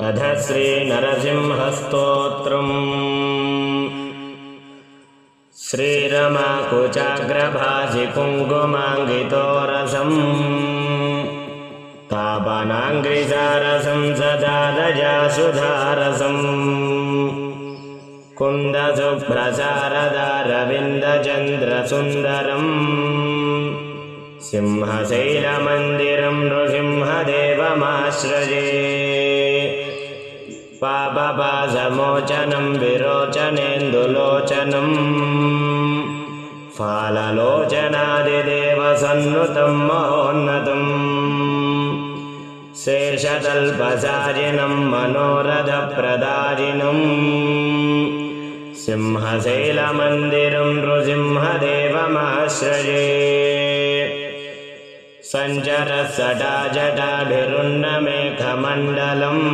अध श्री नरसिंहस्तोत्रम् श्रीरमाकुचाग्रभासि कुङ्कुमाङ्गितोरसम् तापनाङ्घ्रिसारसं सदादजासुधारसम् कुन्दशुभ्रसारदारविन्दचन्द्रसुन्दरम् सिंहशैलमन्दिरं नृसिंहदेवमाश्रये पापपाशमोचनं विरोचनेन्दुलोचनम् फाललोचनादिदेवसन्नुतं महोन्नतम् शेषतल्पसारिणं मनोरथप्रदारिणम् सिंहशैलमन्दिरं नृसिंहदेवमाश्रये सञ्चरत्सटाजटाभिरुन्नमेघमण्डलम्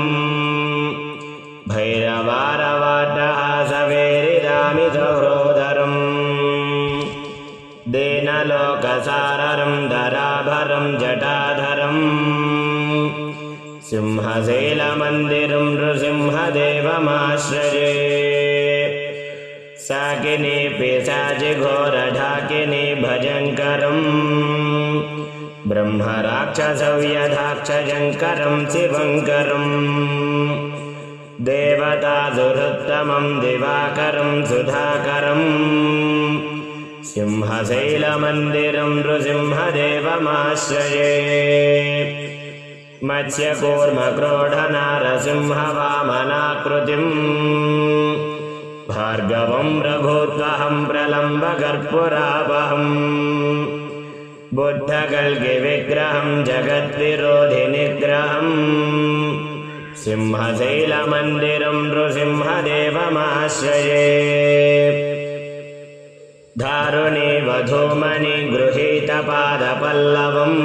भैरवारवाटहासवेरिदामितहृदरम् दीनलोकसाररं धराभरं जटाधरम् सिंहशैलमन्दिरं नृसिंहदेवमाश्रये साकिनी पिशाचिघोरढाकिनी भयङ्करम् ब्रह्मराक्षसव्यधाक्षजङ्करं शिवङ्करम् देवतासुहृत्तमं दिवाकरं सुधाकरम् सिंहशैलमन्दिरं नृसिंहदेवमाश्रये मत्स्यकूर्मक्रोढनारसिंहवामनाकृतिम् भार्गवं रघुत्वहं प्रलम्बकर्पूरावहम् बुद्धकल्किविग्रहं जगद्विरोधिनिग्रहम् सिंहशैलमन्दिरं नृसिंहदेवमाश्रये दारुणी वधूमणि गृहीतपादपल्लवम्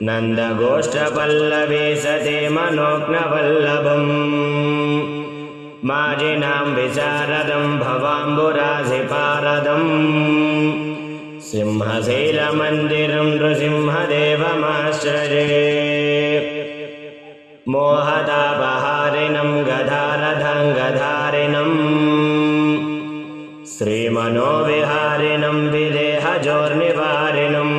नन्दगोष्ठपल्लवे सते मनोज्ञवल्लभम् माजिनां विशारदं भवाम्बुरासिपारदम् सिंहशैलमन्दिरं नृसिंहदेवमाश्रये मोहतापहारिणं गदारथाङ्गधारिणम् श्रीमनोविहारिणं विदेहजोर्निवारिणम्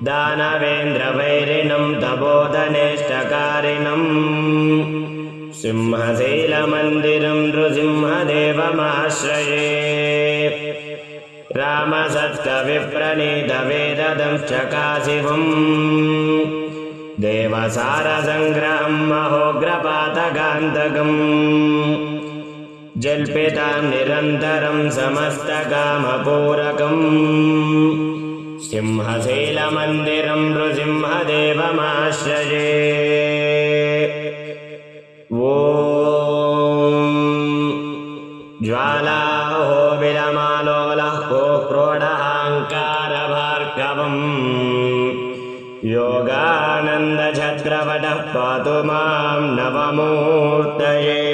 दानवेन्द्रवैरिणं तपोधनेष्टकारिणम् सिंहशैलमन्दिरं नृसिंहदेवमाश्रये रामसत्कविप्रणीतवेददंश्चकाशिवम् देवसारसङ्ग्रहं महोग्रपातकान्तकम् जल्पितां निरन्तरं समस्तकामपूरकम् सिंहशैलमन्दिरं नृसिंहदेवमाश्रये ॐ ज्वालाहो विलमालोलः क्रोडहाङ्कारभार्गवम् योगानन्दछत्रपटः पातु मां नवमूर्तये।